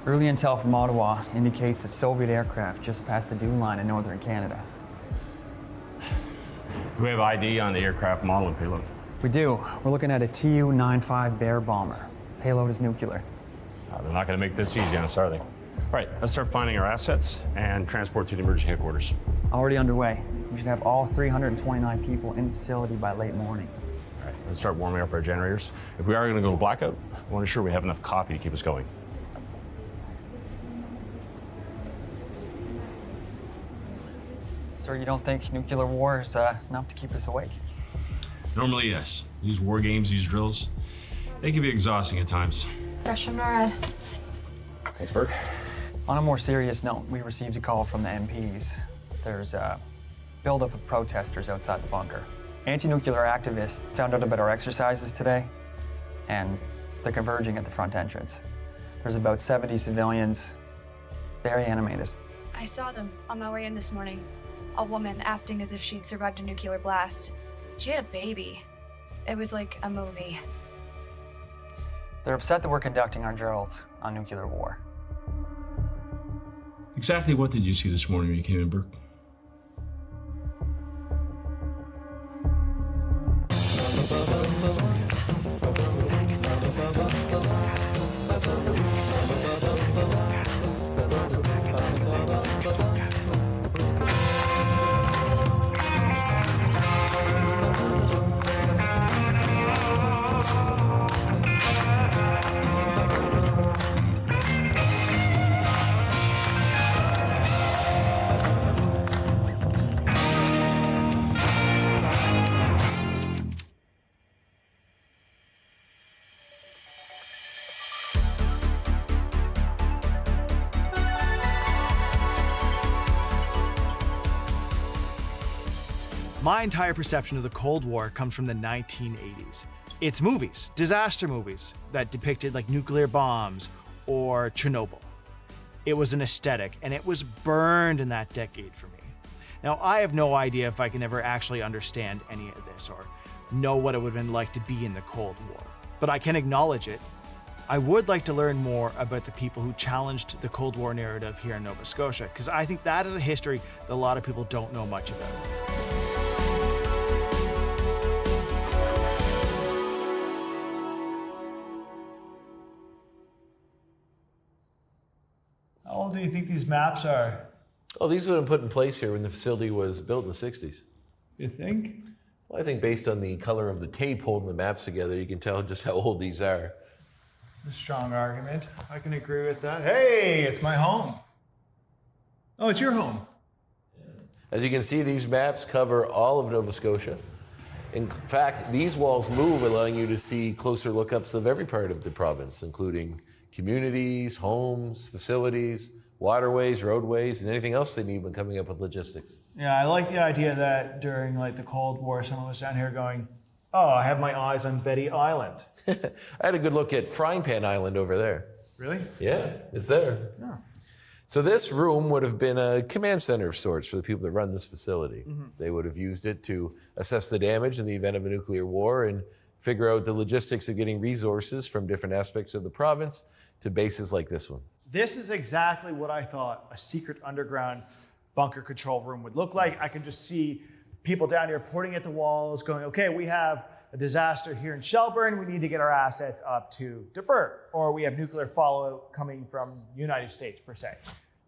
Early intel from Ottawa indicates that Soviet aircraft just passed the dew line in northern Canada. Do we have ID on the aircraft model and payload? We do. We're looking at a Tu-95 Bear bomber. Payload is nuclear. They're not going to make this easy on us, are they? All right, let's start finding our assets and transport to the emergency headquarters. Already underway. We should have all 329 people in the facility by late morning. All right, let's start warming up our generators. If we are going to go blackout, I want to ensure we have enough coffee to keep us going. Sir, you don't think nuclear war is enough to keep us awake? Normally, yes. These war games, these drills, they can be exhausting at times. Fresh from NORAD. Thanks, Burke. On a more serious note, we received a call from the MPs. There's a buildup of protesters outside the bunker. Anti-nuclear activists found out about our exercises today, and they're converging at the front entrance. There's about 70 civilians, very animated. I saw them on my way in this morning. A woman acting as if she'd survived a nuclear blast. She had a baby. It was like a movie. They're upset that we're conducting our drills on nuclear war. Exactly what did you see this morning when you came in, Burke? My entire perception of the Cold War comes from the 1980s. It's movies, disaster movies, that depicted like nuclear bombs or Chernobyl. It was an aesthetic, and it was burned in that decade for me. Now, I have no idea if I can ever actually understand any of this or know what it would have been like to be in the Cold War, but I can acknowledge it. I would like to learn more about the people who challenged the Cold War narrative here in Nova Scotia, because I think that is a history that a lot of people don't know much about. How old do you think these maps are? Oh, these would have been put in place here when the facility was built in the 60s. You think? Well, I think based on the color of the tape holding the maps together, you can tell just how old these are. A strong argument. I can agree with that. Hey, it's my home. Oh, it's your home. As you can see, these maps cover all of Nova Scotia. In fact, these walls move, allowing you to see closer lookups of every part of the province, including communities, homes, facilities, waterways, roadways, and anything else they need when coming up with logistics. Yeah, I like the idea that during like the Cold War, someone was down here going, oh, I have my eyes on Betty Island. I had a good look at Frying Pan Island over there. Really? Yeah, it's there. Oh. So this room would have been a command center of sorts for the people that run this facility. Mm-hmm. They would have used it to assess the damage in the event of a nuclear war and figure out the logistics of getting resources from different aspects of the province to bases like this one. This is exactly what I thought a secret underground bunker control room would look like. I can just see people down here pointing at the walls going, okay, we have a disaster here in Shelburne, we need to get our assets up to Burt, or we have nuclear fallout coming from the United States per se.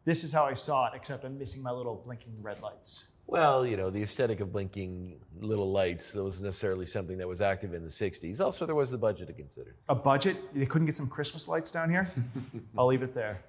This is how I saw it, except I'm missing my little blinking red lights. Well, you know, the aesthetic of blinking little lights, that wasn't necessarily something that was active in the 60s. Also, there was the budget to consider. A budget? They couldn't get some Christmas lights down here? I'll leave it there.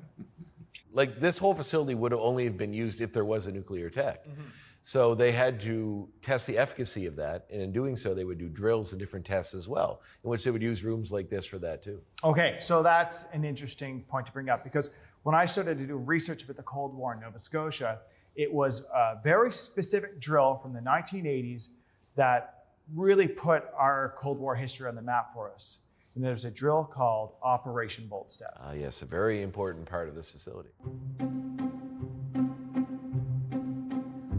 Like, this whole facility would have only have been used if there was a nuclear attack. Mm-hmm. So they had to test the efficacy of that, and in doing so, they would do drills and different tests as well, in which they would use rooms like this for that too. Okay, so that's an interesting point to bring up, because when I started to do research about the Cold War in Nova Scotia, it was a very specific drill from the 1980s that really put our Cold War history on the map for us. And there's a drill called Operation Boldstep. Yes, a very important part of this facility.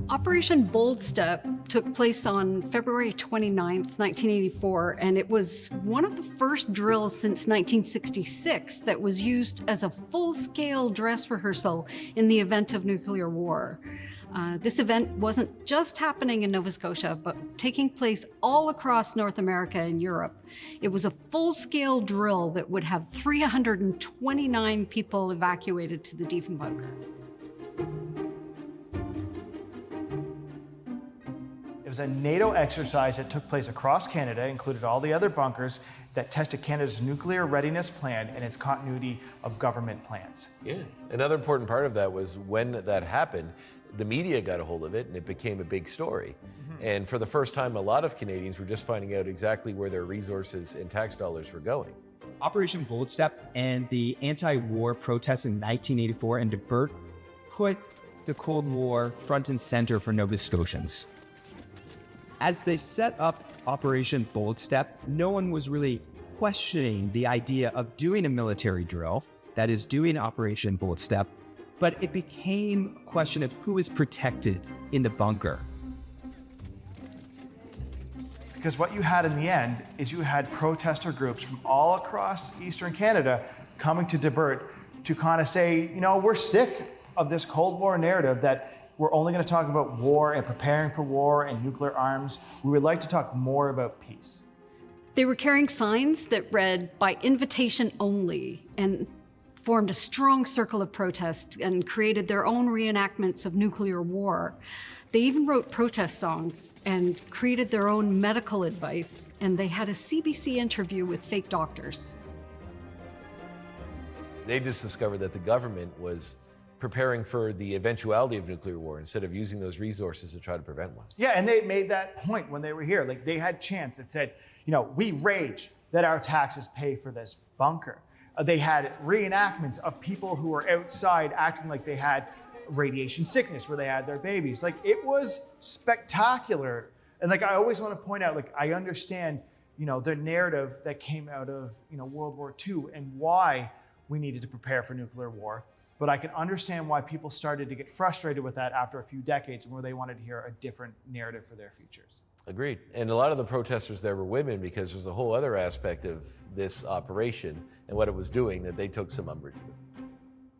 Operation Boldstep took place on February 29th, 1984, and it was one of the first drills since 1966 that was used as a full-scale dress rehearsal in the event of nuclear war. This event wasn't just happening in Nova Scotia, but taking place all across North America and Europe. It was a full-scale drill that would have 329 people evacuated to the Diefenbunker. It was a NATO exercise that took place across Canada, included all the other bunkers, that tested Canada's nuclear readiness plan and its continuity of government plans. Yeah. Another important part of that was when that happened, the media got a hold of it and it became a big story. And for the first time, a lot of Canadians were just finding out exactly where their resources and tax dollars were going. Operation Boldstep and the anti-war protests in 1984 and Debert put the Cold War front and center for Nova Scotians. As they set up Operation Boldstep, no one was really questioning the idea of doing a military drill, that is, doing Operation Boldstep, but it became a question of who is protected in the bunker. Because what you had in the end is you had protester groups from all across Eastern Canada coming to Debert to kind of say, you know, we're sick of this Cold War narrative that we're only going to talk about war and preparing for war and nuclear arms. We would like to talk more about peace. They were carrying signs that read, "By invitation only," and formed a strong circle of protest and created their own reenactments of nuclear war. They even wrote protest songs and created their own medical advice, and they had a CBC interview with fake doctors. They just discovered that the government was preparing for the eventuality of nuclear war instead of using those resources to try to prevent one. Yeah, and they made that point when they were here. Like, they had chants that said, you know, we rage that our taxes pay for this bunker. They had reenactments of people who were outside acting like they had radiation sickness where they had their babies. Like, it was spectacular. And like, I always want to point out, like, I understand, you know, the narrative that came out of, you know, World War II and why we needed to prepare for nuclear war. But I can understand why people started to get frustrated with that after a few decades and where they wanted to hear a different narrative for their futures. Agreed. And a lot of the protesters there were women because there's a whole other aspect of this operation and what it was doing that they took some umbrage with.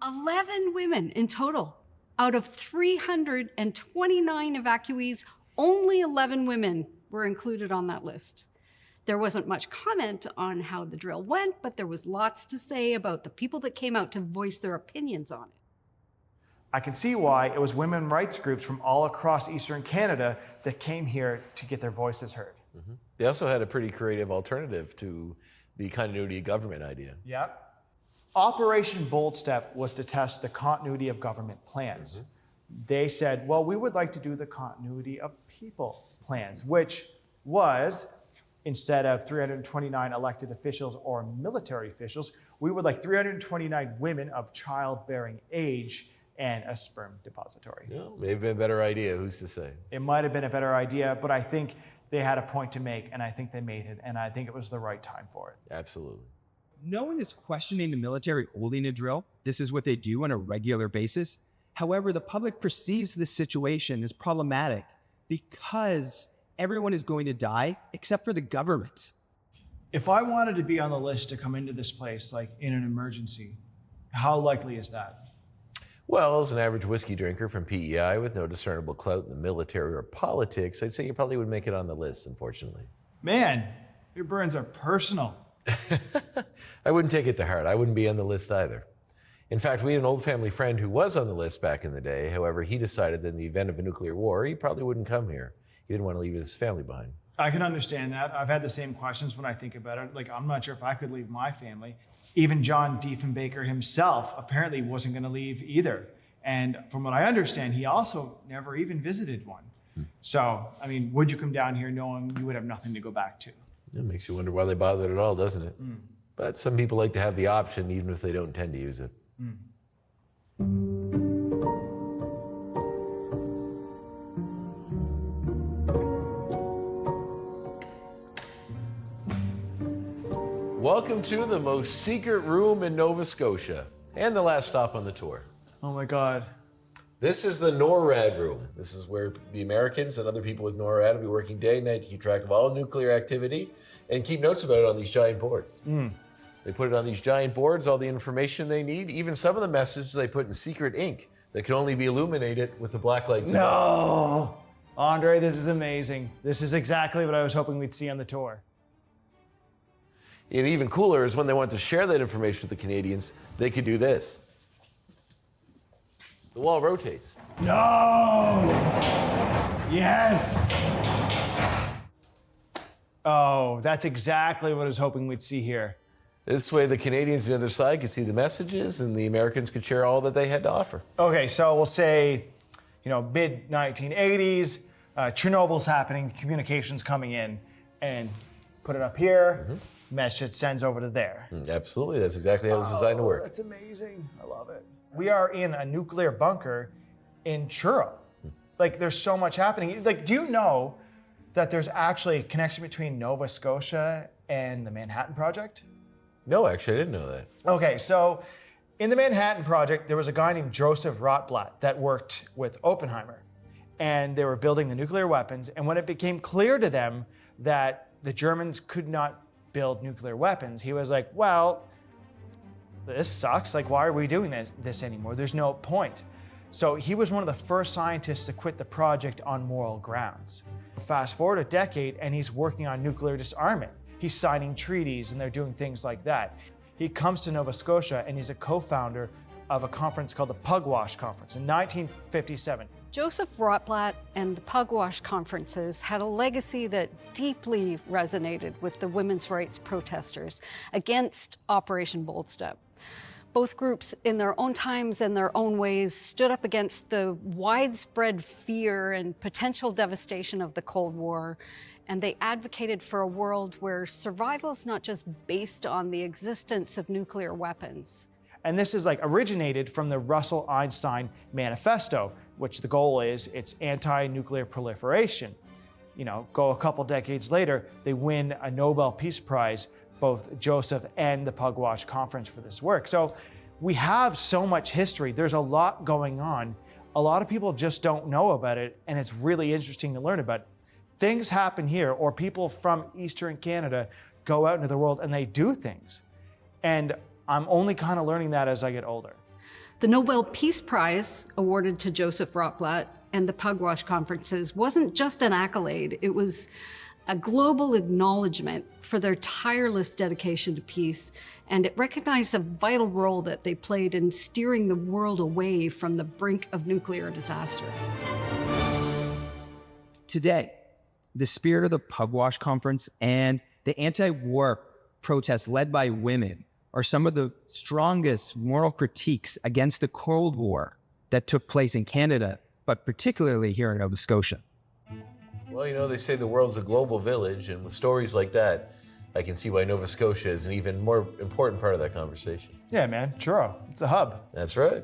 11 women in total. Out of 329 evacuees, only 11 women were included on that list. There wasn't much comment on how the drill went, but there was lots to say about the people that came out to voice their opinions on it. I can see why it was women's rights groups from all across Eastern Canada that came here to get their voices heard. Mm-hmm. They also had a pretty creative alternative to the continuity of government idea. Yeah. Operation Boldstep was to test the continuity of government plans. Mm-hmm. They said, well, we would like to do the continuity of people plans, which was, instead of 329 elected officials or military officials, we would like 329 women of childbearing age and a sperm depository. Yeah, maybe been a better idea, who's to say? It might have been a better idea, but I think they had a point to make, and I think they made it, and I think it was the right time for it. Absolutely. No one is questioning the military holding a drill. This is what they do on a regular basis. However, the public perceives this situation as problematic because everyone is going to die except for the government. If I wanted to be on the list to come into this place, like in an emergency, how likely is that? Well, as an average whiskey drinker from PEI with no discernible clout in the military or politics, I'd say you probably would make it on the list, unfortunately. Man, your burns are personal. I wouldn't take it to heart. I wouldn't be on the list either. In fact, we had an old family friend who was on the list back in the day. However, he decided that in the event of a nuclear war, he probably wouldn't come here. He didn't want to leave his family behind. I can understand that. I've had the same questions when I think about it. Like, I'm not sure if I could leave my family. Even John Diefenbunker himself apparently wasn't going to leave either. And from what I understand, he also never even visited one. So, I mean, would you come down here knowing you would have nothing to go back to? It makes you wonder why they bothered at all, doesn't it? But some people like to have the option even if they don't intend to use it. Welcome to the most secret room in Nova Scotia and the last stop on the tour. Oh my God. This is the NORAD room. This is where the Americans and other people with NORAD will be working day and night to keep track of all nuclear activity and keep notes about it on these giant boards. They put it on these giant boards, all the information they need, even some of the messages they put in secret ink that can only be illuminated with the black lights. No! Andre, this is amazing. This is exactly what I was hoping we'd see on the tour. And even cooler is when they want to share that information with the Canadians, they could do this. The wall rotates. No! Yes! Oh, that's exactly what I was hoping we'd see here. This way the Canadians on the other side could see the messages and the Americans could share all that they had to offer. Okay, so we'll say, mid-1980s, Chernobyl's happening, communications coming in, and put it up here, message sends over to there. Absolutely, that's exactly how it was designed to work. That's amazing, I love it. We are in a nuclear bunker in Truro. Like, there's so much happening. Like, do you know that there's actually a connection between Nova Scotia and the Manhattan Project? No, actually, I didn't know that. Okay, so in the Manhattan Project, there was a guy named Joseph Rotblat that worked with Oppenheimer. And they were building the nuclear weapons. And when it became clear to them that the Germans could not build nuclear weapons, he was like, well, this sucks. Like, why are we doing this anymore? There's no point. So he was one of the first scientists to quit the project on moral grounds. Fast forward a decade, and he's working on nuclear disarmament. He's signing treaties, and they're doing things like that. He comes to Nova Scotia, and he's a co-founder of a conference called the Pugwash Conference in 1957. Joseph Rotblat and the Pugwash conferences had a legacy that deeply resonated with the women's rights protesters against Operation Boldstep. Both groups, in their own times and their own ways, stood up against the widespread fear and potential devastation of the Cold War, and they advocated for a world where survival is not just based on the existence of nuclear weapons. And this is originated from the Russell Einstein Manifesto, which the goal is it's anti-nuclear proliferation. Go a couple decades later, they win a Nobel Peace Prize, both Joseph and the Pugwash Conference, for this work. So we have so much history. There's a lot going on. A lot of people just don't know about it, and it's really interesting to learn about it. Things happen here, or people from Eastern Canada go out into the world and they do things. And I'm only kind of learning that as I get older. The Nobel Peace Prize awarded to Joseph Rotblat and the Pugwash conferences wasn't just an accolade, it was a global acknowledgement for their tireless dedication to peace, and it recognized a vital role that they played in steering the world away from the brink of nuclear disaster. Today, the spirit of the Pugwash Conference and the anti-war protests led by women are some of the strongest moral critiques against the Cold War that took place in Canada, but particularly here in Nova Scotia. Well, they say the world's a global village, and with stories like that, I can see why Nova Scotia is an even more important part of that conversation. Yeah, man, Truro, it's a hub. That's right.